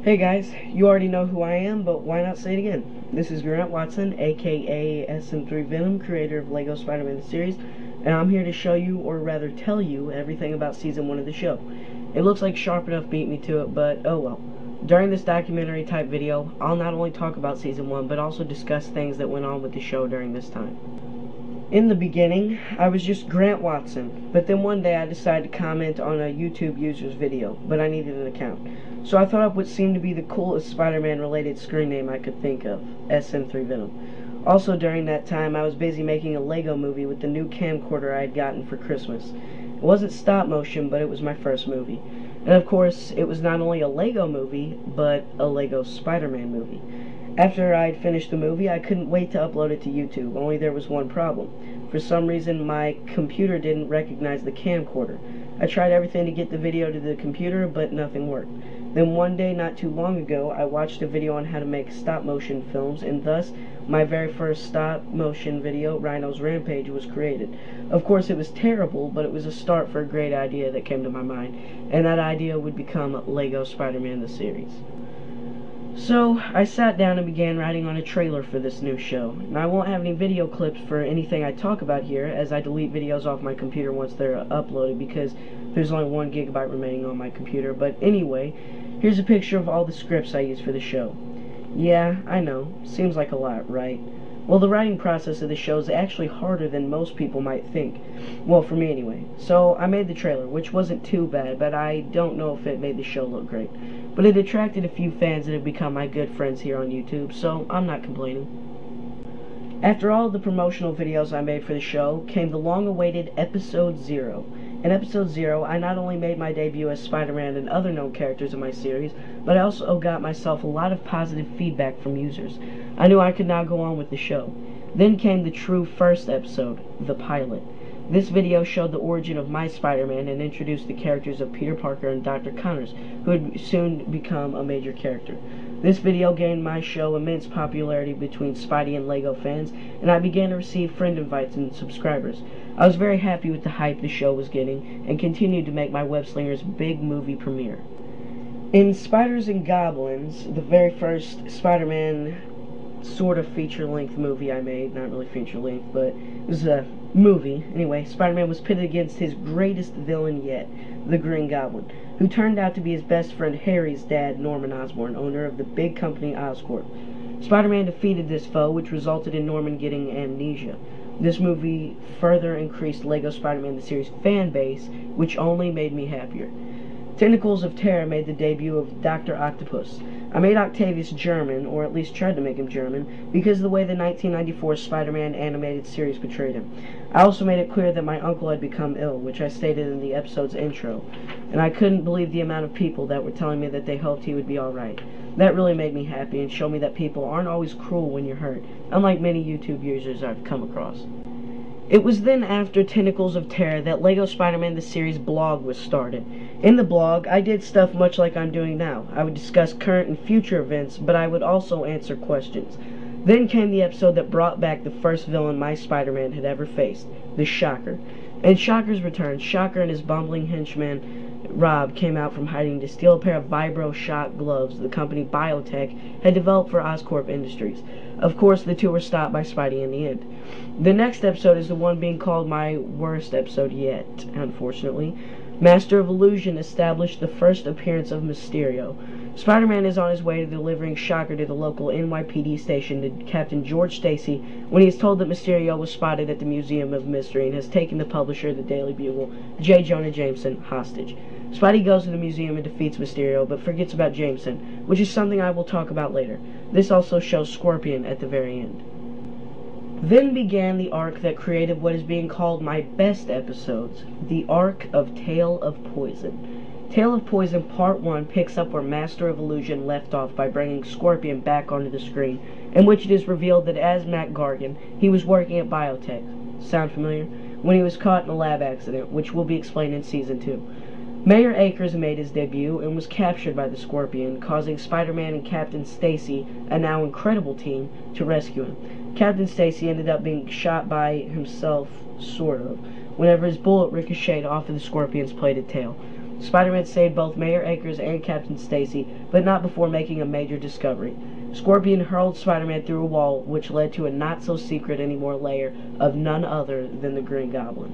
Hey guys, you already know who I am, but why not say it again? This is Grant Watson, aka SM3 Venom, creator of LEGO Spider-Man the series, and I'm here to show you, or rather tell you, everything about Season 1 of the show. It looks like Sharp Enough beat me to it, but oh well. During this documentary type video, I'll not only talk about Season 1, but also discuss things that went on with the show during this time. In the beginning, I was just Grant Watson, but then one day I decided to comment on a YouTube user's video, but I needed an account. So I thought up what seemed to be the coolest Spider-Man related screen name I could think of, SM3 Venom. Also during that time, I was busy making a LEGO movie with the new camcorder I had gotten for Christmas. It wasn't stop motion, but it was my first movie. And of course, it was not only a LEGO movie, but a LEGO Spider-Man movie. After I'd finished the movie, I couldn't wait to upload it to YouTube, only there was one problem. For some reason, my computer didn't recognize the camcorder. I tried everything to get the video to the computer, but nothing worked. Then one day, not too long ago, I watched a video on how to make stop-motion films, and thus, my very first stop-motion video, Rhino's Rampage, was created. Of course, it was terrible, but it was a start for a great idea that came to my mind, and that idea would become LEGO Spider-Man the series. So, I sat down and began writing on a trailer for this new show. Now, I won't have any video clips for anything I talk about here, as I delete videos off my computer once they're uploaded, because there's only 1 gigabyte remaining on my computer. But anyway, here's a picture of all the scripts I use for the show. Yeah, I know, seems like a lot, right? Well, the writing process of the show is actually harder than most people might think. Well, for me anyway. So, I made the trailer, which wasn't too bad, but I don't know if it made the show look great. But it attracted a few fans that have become my good friends here on YouTube, so I'm not complaining. After all of the promotional videos I made for the show, came the long-awaited Episode 0. In Episode 0, I not only made my debut as Spider-Man and other known characters in my series, but I also got myself a lot of positive feedback from users. I knew I could now go on with the show. Then came the true first episode, the pilot. This video showed the origin of my Spider-Man and introduced the characters of Peter Parker and Dr. Connors, who would soon become a major character. This video gained my show immense popularity between Spidey and LEGO fans, and I began to receive friend invites and subscribers. I was very happy with the hype the show was getting, and continued to make my Web-Slinger's big movie premiere. In Spiders and Goblins, the very first Spider-Man sort of feature-length movie I made, not really feature-length, but it was a movie. Anyway, Spider-Man was pitted against his greatest villain yet, the Green Goblin, who turned out to be his best friend Harry's dad, Norman Osborn, owner of the big company Oscorp. Spider-Man defeated this foe, which resulted in Norman getting amnesia. This movie further increased LEGO Spider-Man the series fan base, which only made me happier. Tentacles of Terror made the debut of Dr. Octopus. I made Octavius German, or at least tried to make him German, because of the way the 1994 Spider-Man animated series portrayed him. I also made it clear that my uncle had become ill, which I stated in the episode's intro, and I couldn't believe the amount of people that were telling me that they hoped he would be alright. That really made me happy and showed me that people aren't always cruel when you're hurt, unlike many YouTube users I've come across. It was then after Tentacles of Terror that LEGO Spider-Man the series blog was started. In the blog, I did stuff much like I'm doing now. I would discuss current and future events, but I would also answer questions. Then came the episode that brought back the first villain my Spider-Man had ever faced, the Shocker. In Shocker's return, Shocker and his bumbling henchman Rob came out from hiding to steal a pair of Vibro Shock gloves the company Biotech had developed for Oscorp Industries. Of course, the two were stopped by Spidey in the end. The next episode is the one being called my worst episode yet, unfortunately. Master of Illusion established the first appearance of Mysterio. Spider-Man is on his way to delivering Shocker to the local NYPD station to Captain George Stacy when he is told that Mysterio was spotted at the Museum of Mystery and has taken the publisher of the Daily Bugle, J. Jonah Jameson, hostage. Spidey goes to the museum and defeats Mysterio, but forgets about Jameson, which is something I will talk about later. This also shows Scorpion at the very end. Then began the arc that created what is being called my best episodes, the arc of Tale of Poison. Tale of Poison Part 1 picks up where Master of Illusion left off by bringing Scorpion back onto the screen, in which it is revealed that as Mac Gargan, he was working at Biotech. Sound familiar? When he was caught in a lab accident, which will be explained in Season 2. Mayor Akers made his debut and was captured by the Scorpion, causing Spider-Man and Captain Stacy, a now incredible team, to rescue him. Captain Stacy ended up being shot by himself, sort of, whenever his bullet ricocheted off of the Scorpion's plated tail. Spider-Man saved both Mayor Akers and Captain Stacy, but not before making a major discovery. Scorpion hurled Spider-Man through a wall, which led to a not-so-secret-anymore lair of none other than the Green Goblin.